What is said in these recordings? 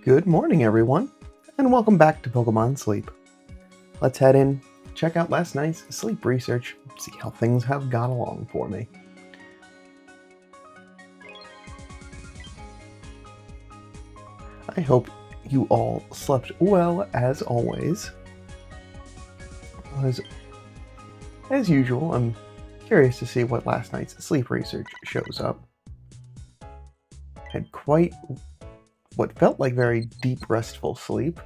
Good morning, everyone, and welcome back to Pokemon Sleep. Let's head in, check out last night's sleep research, see how things have gone along for me. I hope you all slept well, as always. As usual, I'm curious to see what last night's sleep research shows up. Had quite what felt like very deep, restful sleep.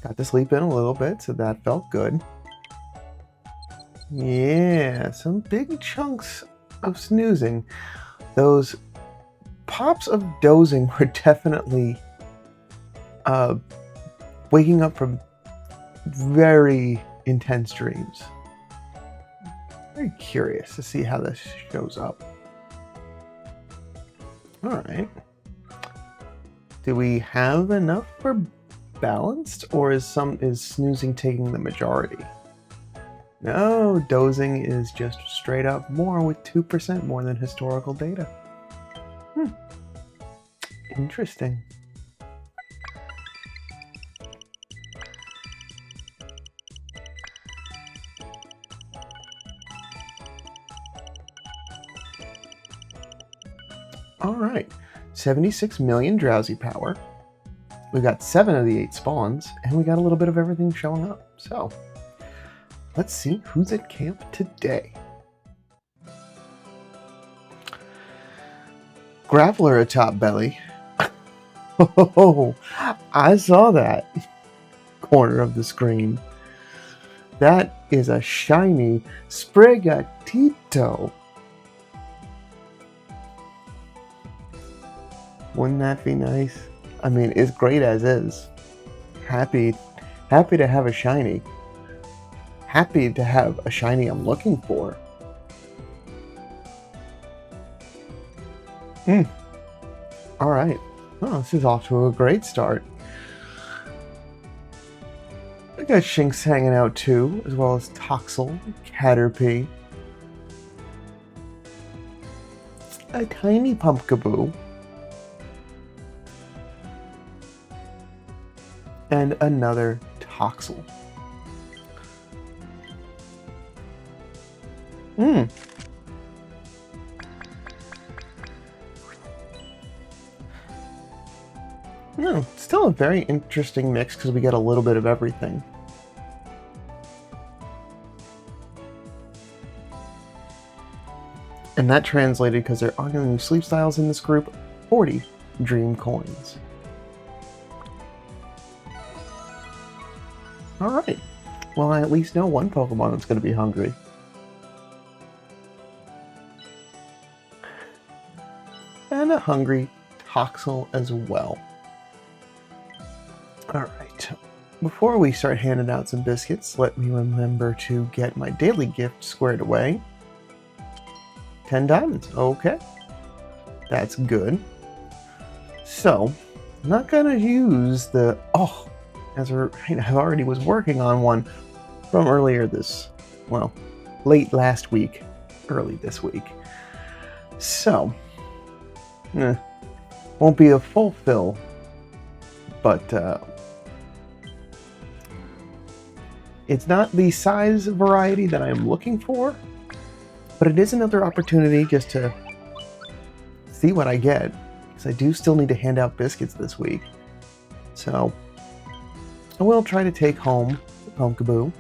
Got to sleep in a little bit, so that felt good. Yeah, some big chunks of snoozing. Those pops of dozing were definitely waking up from very intense dreams. Very curious to see how this shows up. Alright. Do we have enough for balanced, or is snoozing taking the majority? No, dozing is just straight up more with 2% more than historical data. Interesting. Alright, 76 million drowsy power. We got 7 of the 8 spawns, and we got a little bit of everything showing up. So, let's see who's at camp today. Graveler atop belly. Oh, I saw that corner of the screen. That is a shiny Sprigatito. Wouldn't that be nice? I mean, it's great as is. Happy to have a shiny. Happy to have a shiny I'm looking for. Alright. Oh, this is off to a great start. I got Shinx hanging out too, as well as Toxel, Caterpie, a tiny Pumpkaboo, and another Toxel. No, still a very interesting mix because we get a little bit of everything. And that translated because there aren't any sleep styles in this group, 40 dream coins. Alright, well I at least know one Pokemon that's going to be hungry. And a hungry Toxel as well. Alright, before we start handing out some biscuits, let me remember to get my daily gift squared away. 10 diamonds, okay. That's good. So, I'm not going to use the... I already was working on one from earlier late last week, early this week. So, won't be a full fill, but it's not the size variety that I'm looking for, but it is another opportunity just to see what I get, because I do still need to hand out biscuits this week. So, I will try to take home the Pumpkaboo.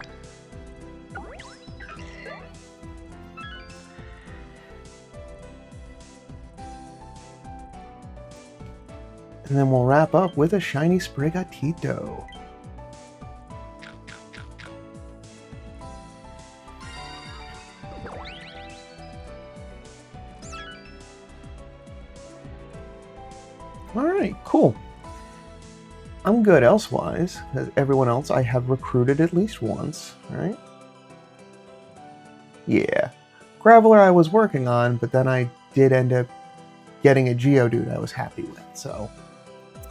And then we'll wrap up with a shiny Sprigatito. Alright, cool. I'm good elsewise, because everyone else I have recruited at least once, right? Yeah. Graveler I was working on, but then I did end up getting a Geodude I was happy with, so...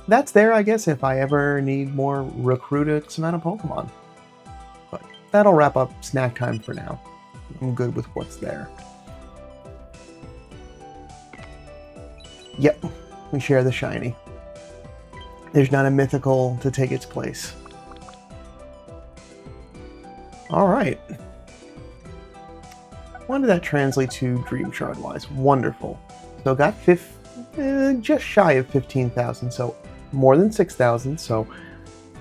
That's there, I guess, if I ever need more recruited amount of Pokemon. But that'll wrap up snack time for now. I'm good with what's there. Yep, we share the shiny. There's not a mythical to take its place. Alright. What did that translate to Dream Shard wise? Wonderful. So got just shy of 15,000, so more than 6,000, so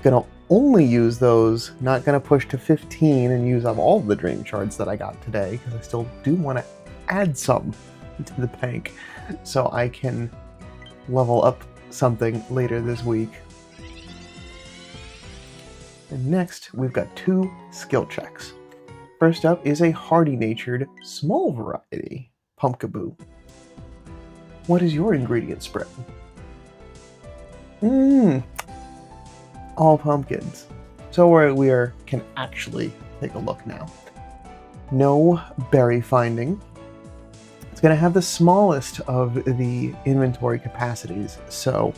gonna only use those, not gonna push to 15 and use up all the Dream Shards that I got today, because I still do want to add some to the bank so I can level up something later this week. And next, we've got 2 skill checks. First up is a hardy-natured, small variety, Pumpkaboo. What is your ingredient spread? All pumpkins. So we can actually take a look now. No berry finding. It's going to have the smallest of the inventory capacities. So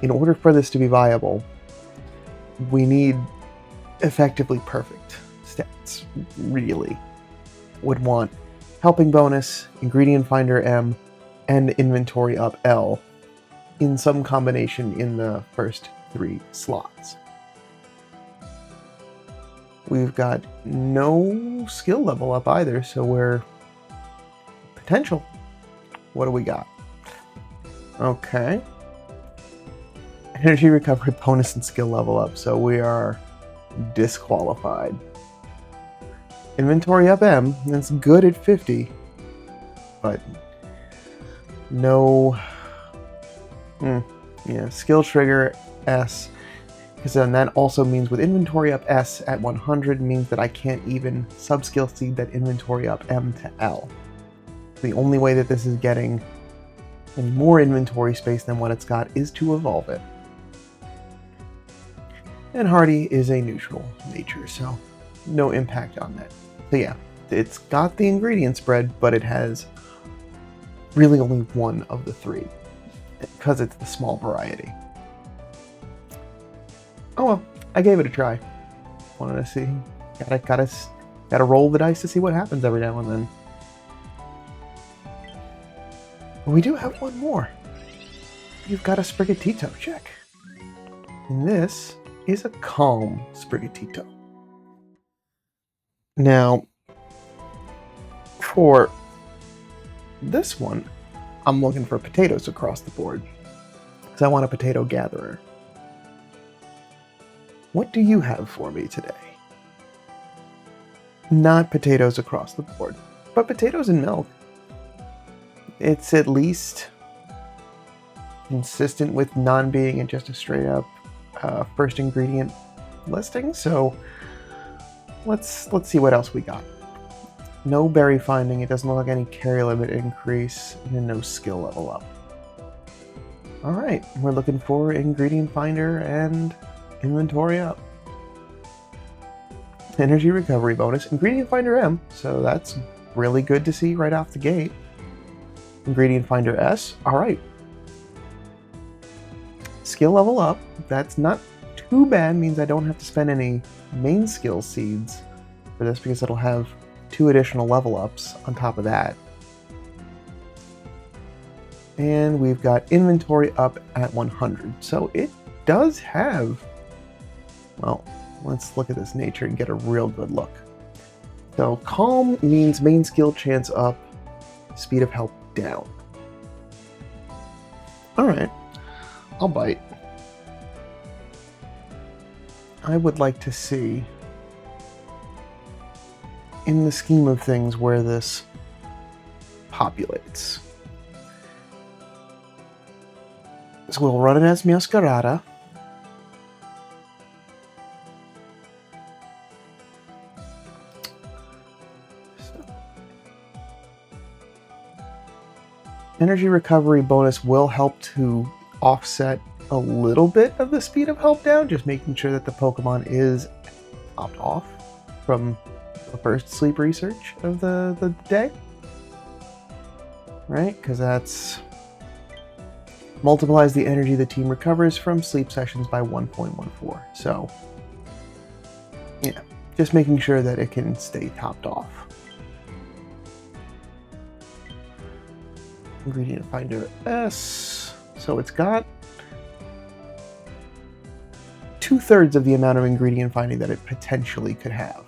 in order for this to be viable, we need effectively perfect stats. Really would want helping bonus, ingredient finder M, and inventory up L in some combination in the first 3 slots. We've got no skill level up either, so we're potential. What do we got? Okay. Energy recovery bonus and skill level up, so we are disqualified. Inventory up M, that's good at 50, but no. Yeah, skill trigger S, because then that also means with inventory up S at 100 means that I can't even subskill seed that inventory up M to L. The only way that this is getting any more inventory space than what it's got is to evolve it. And Hardy is a neutral nature, so no impact on that. So yeah, it's got the ingredient spread, but it has really only one of the 3, because it's the small variety. Oh well, I gave it a try. Wanted to see. Gotta roll the dice to see what happens every now and then. But we do have one more. You've got a Sprigatito check. And this is a calm Sprigatito. Now, for this one, I'm looking for potatoes across the board, because I want a potato gatherer. What do you have for me today? Not potatoes across the board, but potatoes and milk. It's at least consistent with non-being and just a straight up first ingredient listing, so let's see what else we got. No berry finding, it doesn't look like any carry limit increase, and no skill level up. Alright, we're looking for ingredient finder and inventory up. Energy recovery bonus, ingredient finder M, so that's really good to see right off the gate. Ingredient finder S, alright. Skill level up, that's not too bad, means I don't have to spend any main skill seeds for this because it'll have 2 additional level ups on top of that. And we've got inventory up at 100, so it does have, well, let's look at this nature and get a real good look. So calm means main skill chance up, speed of help down. Alright, I'll bite. I would like to see, in the scheme of things, where this populates. So we'll run it as Masquerada. Energy recovery bonus will help to offset a little bit of the speed of help down, just making sure that the Pokemon is topped off from the first sleep research of the day. Right? Because that's multiplies the energy the team recovers from sleep sessions by 1.14. So, yeah, just making sure that it can stay topped off. Ingredient finder S. So it's got 2/3 of the amount of ingredient finding that it potentially could have.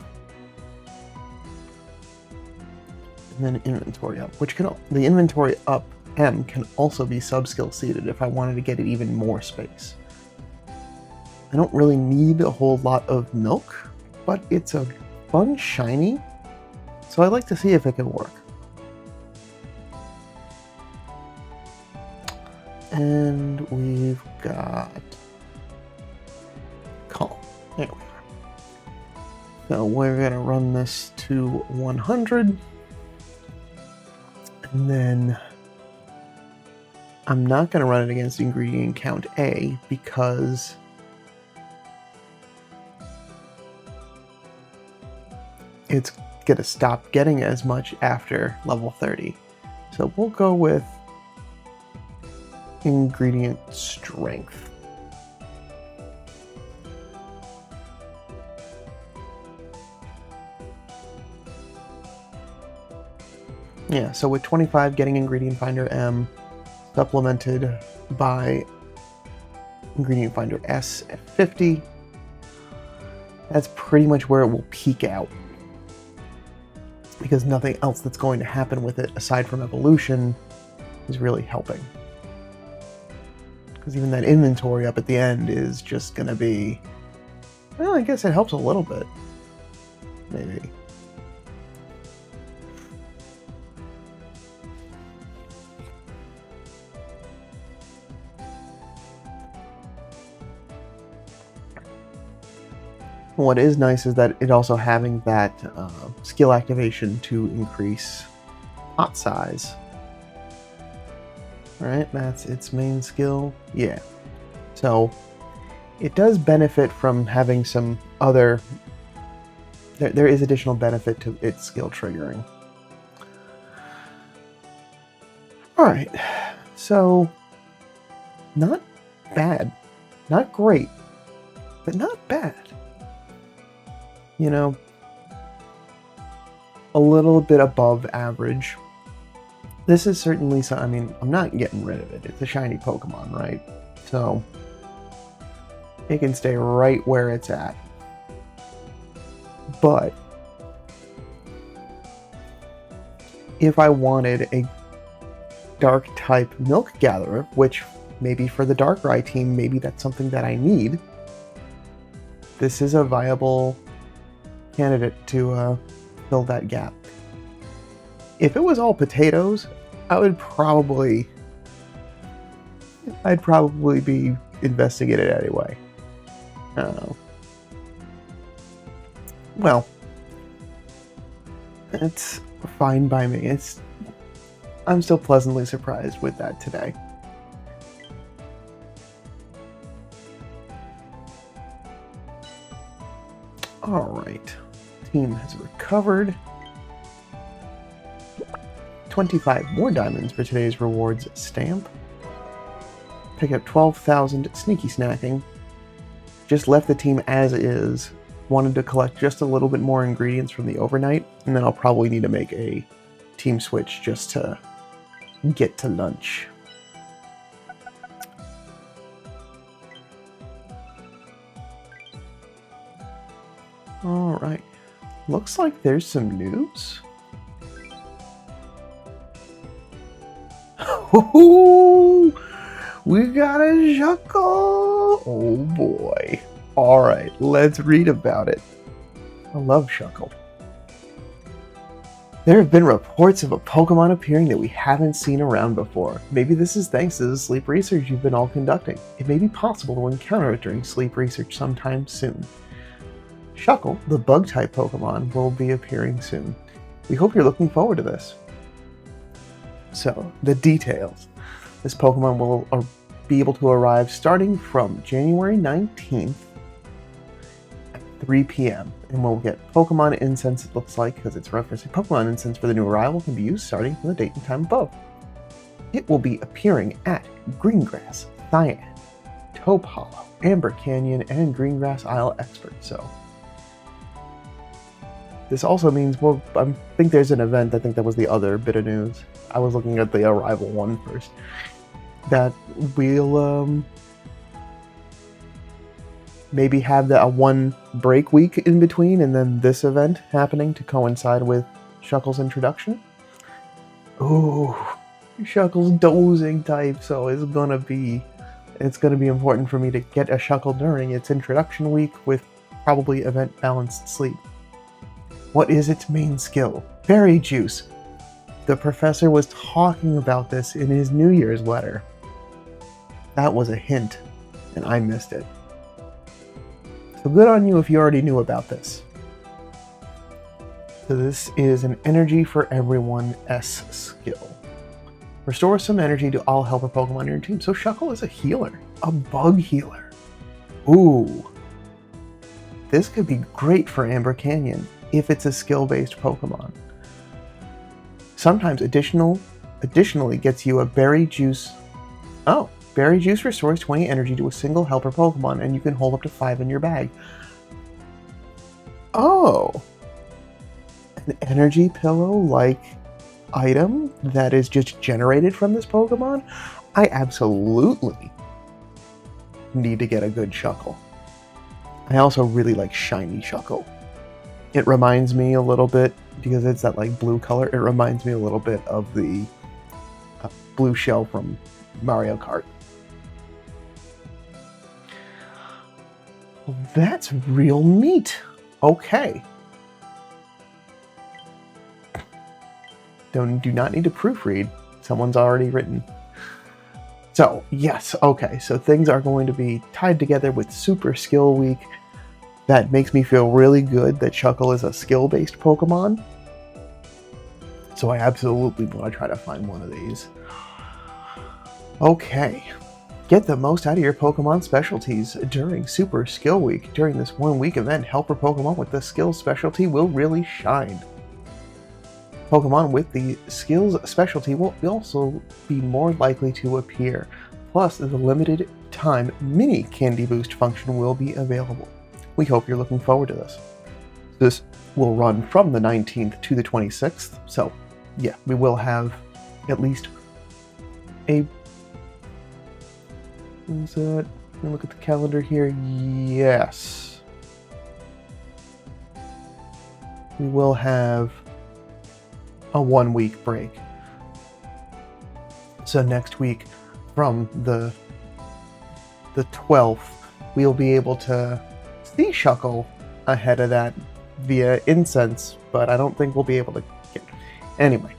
And then inventory up, which can, the inventory up M can also be sub-skill seated if I wanted to get it even more space. I don't really need a whole lot of milk, but it's a fun shiny, so I'd like to see if it can work. And we've got calm. There we are. So we're going to run this to 100. And then I'm not going to run it against ingredient count A because it's going to stop getting as much after level 30. So we'll go with ingredient strength. Yeah, so with 25 getting ingredient finder M, supplemented by ingredient finder S at 50, that's pretty much where it will peak out. Because nothing else that's going to happen with it aside from evolution is really helping. Because even that inventory up at the end is just going to be, well, I guess it helps a little bit. Maybe. What is nice is that it also having that skill activation to increase pot size. Right, that's its main skill. Yeah. So it does benefit from having some other... There is additional benefit to its skill triggering. Alright, so not bad. Not great, but not bad. You know, a little bit above average. This is certainly some, I mean, I'm not getting rid of it. It's a shiny Pokemon, right? So it can stay right where it's at. But if I wanted a dark type milk gatherer, which maybe for the Darkrai team, maybe that's something that I need, this is a viable candidate to fill that gap. If it was all potatoes, I'd probably be investing in it anyway. Well, it's fine by me. I'm still pleasantly surprised with that today. Alright, team has recovered. 25 more diamonds for today's rewards stamp. Pick up 12,000 sneaky snacking. Just left the team as is. Wanted to collect just a little bit more ingredients from the overnight, and then I'll probably need to make a team switch just to get to lunch. Alright, looks like there's some news. Ooh, we got a Shuckle! Oh boy. Alright, let's read about it. I love Shuckle. There have been reports of a Pokemon appearing that we haven't seen around before. Maybe this is thanks to the sleep research you've been all conducting. It may be possible to encounter it during sleep research sometime soon. Shuckle, the bug-type Pokemon, will be appearing soon. We hope you're looking forward to this. So, the details. This Pokemon will be able to arrive starting from January 19th at 3 p.m. And we'll get Pokemon Incense, it looks like, because it's referencing Pokemon Incense for the new arrival can be used starting from the date and time above. It will be appearing at Greengrass, Cyan, Taupe Hollow, Amber Canyon, and Greengrass Isle Expert, so... This also means, well, I think there's an event, I think that was the other bit of news. I was looking at the arrival one first. That we'll maybe have a 1 break week in between, and then this event happening to coincide with Shuckle's introduction. Ooh, Shuckle's dozing type, so it's gonna be important for me to get a Shuckle during its introduction week with probably event balanced sleep. What is its main skill? Berry Juice. The professor was talking about this in his New Year's letter. That was a hint, and I missed it. So good on you if you already knew about this. So this is an Energy for Everyone S skill. Restore some energy to all helper Pokemon in your team. So Shuckle is a healer, a bug healer. Ooh. This could be great for Amber Canyon if it's a skill-based Pokemon. Sometimes additionally gets you a Berry Juice. Oh, Berry Juice restores 20 energy to a single helper Pokemon, and you can hold up to 5 in your bag. Oh. An energy pillow-like item that is just generated from this Pokemon? I absolutely need to get a good Shuckle. I also really like shiny Shuckle. It reminds me a little bit, because it's that like blue color, it reminds me a little bit of the blue shell from Mario Kart. Well, that's real neat. Okay. Do not need to proofread. Someone's already written. So, yes, okay. So things are going to be tied together with Super Skill Week. That makes me feel really good that Shuckle is a skill-based Pokemon. So I absolutely want to try to find one of these. Okay. Get the most out of your Pokemon specialties during Super Skill Week. During this 1-week event, helper Pokemon with the skill specialty will really shine. Pokemon with the skills specialty will also be more likely to appear. Plus, the limited time mini Candy Boost function will be available. We hope you're looking forward to this. This will run from the 19th to the 26th, so yeah, we will have at least a... Is that... Let me look at the calendar here. Yes. We will have a 1-week break. So next week, from the 12th, we'll be able to see Shuckle ahead of that via Incense, but I don't think we'll be able to get... Anyway.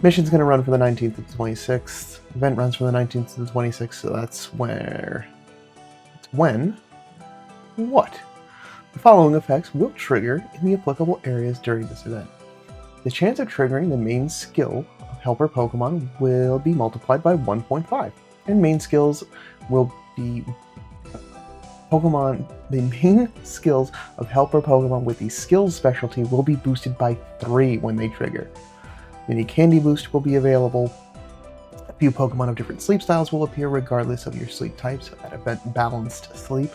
Mission's going to run from the 19th to the 26th. Event runs from the 19th to the 26th, so that's where... It's when... What? The following effects will trigger in the applicable areas during this event. The chance of triggering the main skill of helper Pokemon will be multiplied by 1.5, and main skills will be the main skills of helper Pokemon with the skills specialty will be boosted by 3 when they trigger. Mini Candy Boost will be available. A few Pokemon of different sleep styles will appear regardless of your sleep type, so that event balanced sleep.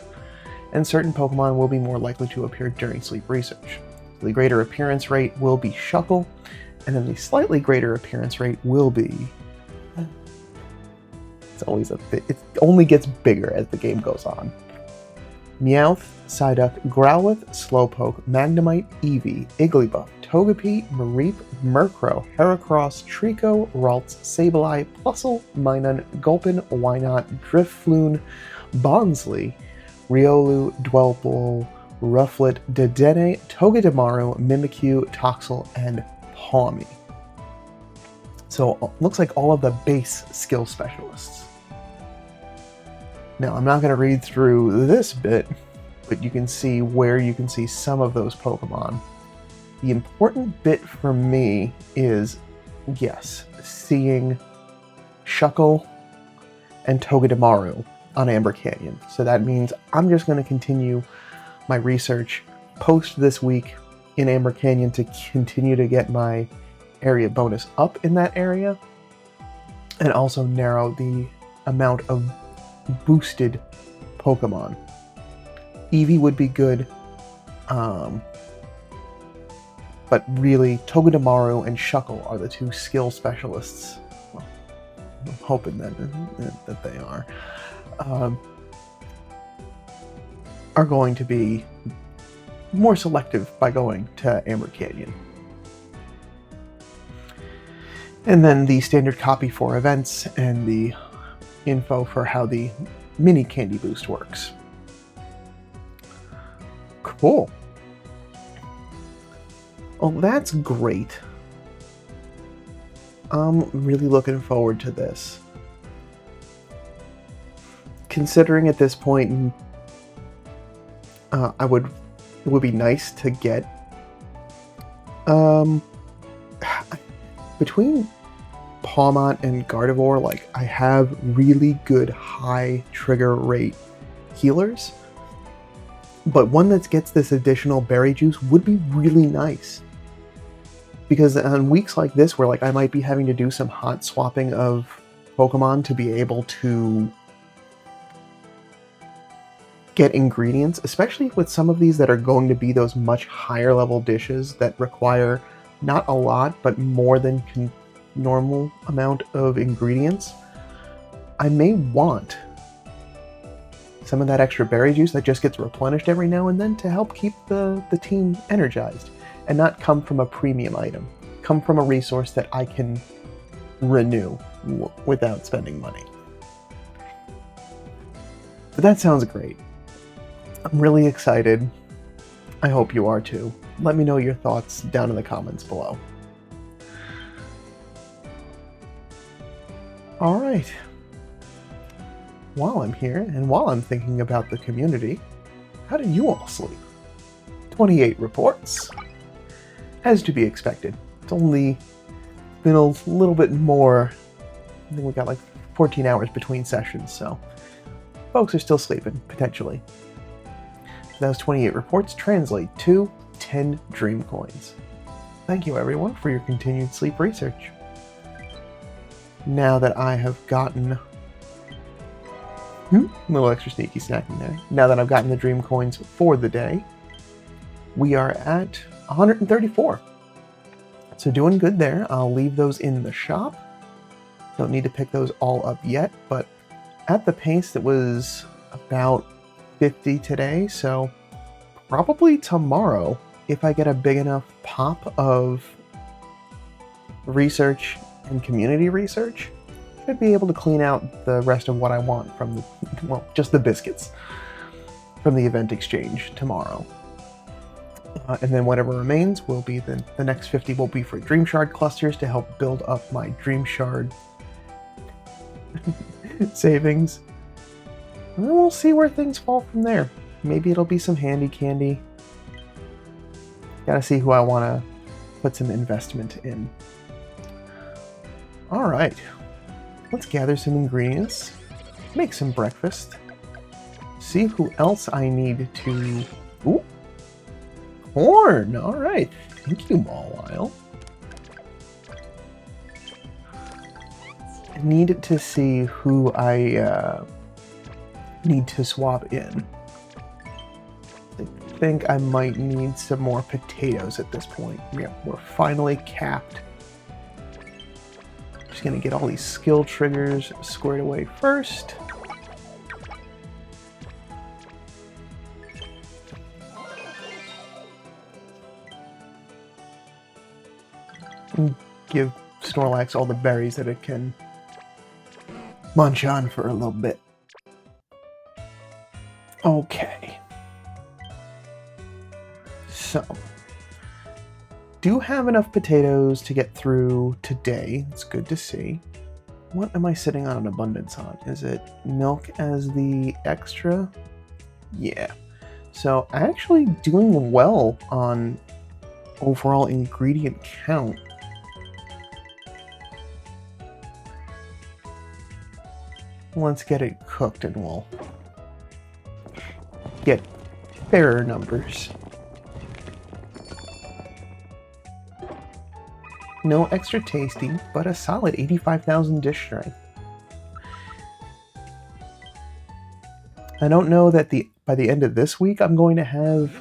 And certain Pokemon will be more likely to appear during sleep research. The greater appearance rate will be Shuckle, and then the slightly greater appearance rate will be... It's always a bit... It only gets bigger as the game goes on. Meowth, Psyduck, Growlithe, Slowpoke, Magnemite, Eevee, Igglybuff, Togepi, Mareep, Murkrow, Heracross, Trico, Ralts, Sableye, Plusle, Minun, Gulpin, Wynaut, Drifloon, Bonsly, Riolu, Dwelpool, Rufflet, Dedenne, Togedemaru, Mimikyu, Toxel, and Pawmi. So, looks like all of the base skill specialists. Now, I'm not going to read through this bit, but you can see where you can see some of those Pokemon. The important bit for me is, yes, seeing Shuckle and Togedemaru on Amber Canyon. So that means I'm just going to continue my research post this week in Amber Canyon to continue to get my area bonus up in that area, and also narrow the amount of boosted Pokemon. Eevee would be good, but really Togedemaru and Shuckle are the 2 skill specialists. Well, I'm hoping that they are. are going to be more selective by going to Amber Canyon. And then the standard copy for events and the info for how the mini candy boost works. Cool. Well, that's great. I'm really looking forward to this. Considering at this point, it would be nice to get between Pawmont and Gardevoir, like, I have really good high trigger rate healers, but one that gets this additional berry juice would be really nice. Because on weeks like this, where like I might be having to do some hot swapping of Pokemon to be able to get ingredients, especially with some of these that are going to be those much higher level dishes that require not a lot, but more than normal amount of ingredients, I may want some of that extra berry juice that just gets replenished every now and then to help keep the team energized. And not come from a premium item. Come from a resource that I can renew without spending money. But that sounds great. I'm really excited. I hope you are too. Let me know your thoughts down in the comments below. Alright. While I'm here, and while I'm thinking about the community, how did you all sleep? 28 reports. As to be expected. It's only been a little bit more. I think we got like 14 hours between sessions, so folks are still sleeping, potentially. Those 28 reports translate to 10 dream coins. Thank you everyone for your continued sleep research. Now that I have gotten a little extra sneaky snacking there. Now that I've gotten the dream coins for the day, we are at 134. So doing good there. I'll leave those in the shop. Don't need to pick those all up yet, but at the pace that was about 50 today, so probably tomorrow, if I get a big enough pop of research and community research, I should be able to clean out the rest of what I want from the, well, just the biscuits from the event exchange tomorrow. And then whatever remains will be the next 50 will be for Dream Shard clusters to help build up my Dream Shard savings. And then we'll see where things fall from there. Maybe it'll be some handy candy. Gotta see who I want to put some investment in. Alright. Let's gather some ingredients. Make some breakfast. See who else I need to... Ooh! Corn! Alright. Thank you, Mawile. I need to see who I need to swap in. I think I might need some more potatoes at this point. Yeah, we're finally capped. Just gonna get all these skill triggers squared away first. And give Snorlax all the berries that it can munch on for a little bit. Okay. So, do have enough potatoes to get through today. It's good to see. What am I sitting on an abundance on? Is it milk as the extra? Yeah. So, actually doing well on overall ingredient count. Let's get it cooked and we'll get fairer numbers. No extra tasty, but a solid 85,000 dish strength. I don't know that by the end of this week I'm going to have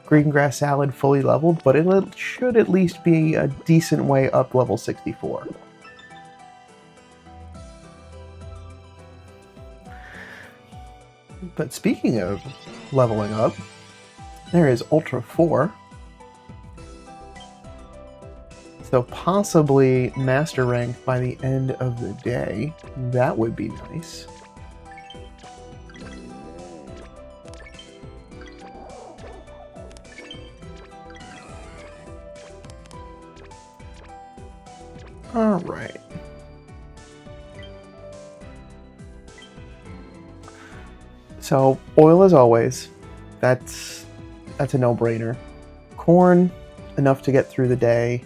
green grass salad fully leveled, but it should at least be a decent way up level 64. But speaking of leveling up, there is Ultra 4. So possibly Master Rank by the end of the day. That would be nice. All right. So oil as always, that's a no-brainer. Corn, enough to get through the day.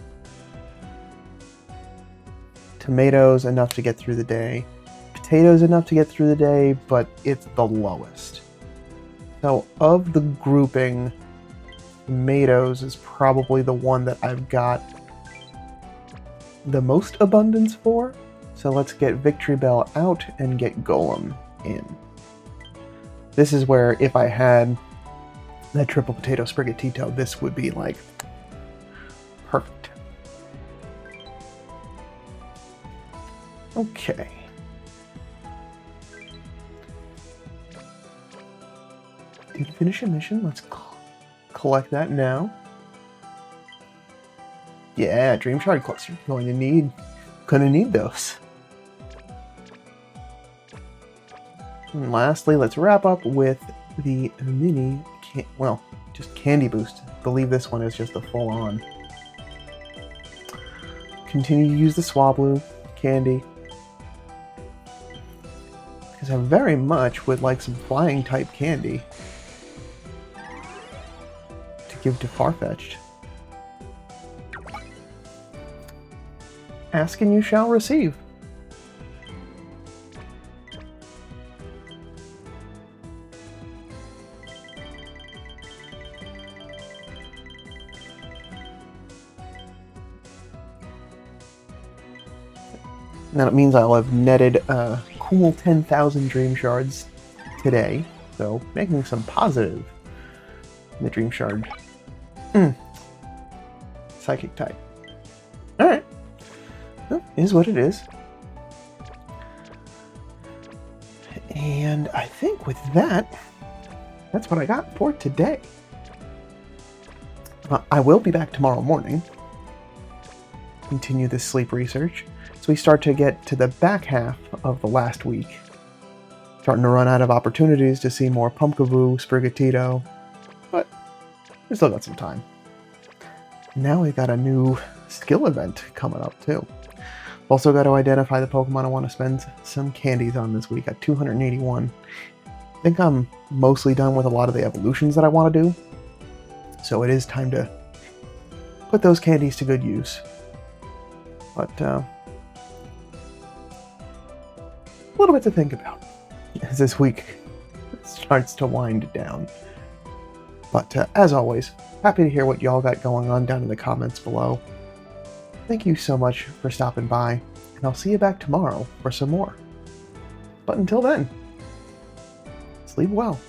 Tomatoes, enough to get through the day. Potatoes, enough to get through the day, but it's the lowest. So of the grouping, tomatoes is probably the one that I've got the most abundance for. So let's get Victory Bell out and get Golem in. This is where if I had that triple potato sprigatito, this would be like perfect. Okay. Did finish a mission. Let's collect that now. Yeah, Dream Shard Cluster. Gonna need those. And lastly, let's wrap up with the mini, just Candy Boost. I believe this one is just a full-on. Continue to use the Swablu candy, because I very much would like some flying type candy to give to Farfetch'd. Ask and you shall receive. Now it means I'll have netted a cool 10,000 Dream Shards today, so making some positive in the Dream Shard. Psychic type. Alright. Well, is what it is. And I think with that, that's what I got for today. I will be back tomorrow morning. Continue this sleep research. So we start to get to the back half of the last week. Starting to run out of opportunities to see more Pumpkaboo, Sprigatito, but we still got some time. Now we've got a new skill event coming up too. Also got to identify the Pokemon I want to spend some candies on this week at 281. I think I'm mostly done with a lot of the evolutions that I want to do. So it is time to put those candies to good use. But a little bit to think about as this week starts to wind down. But as always, happy to hear what y'all got going on down in the comments below. Thank you so much for stopping by, and I'll see you back tomorrow for some more. But until then, sleep well.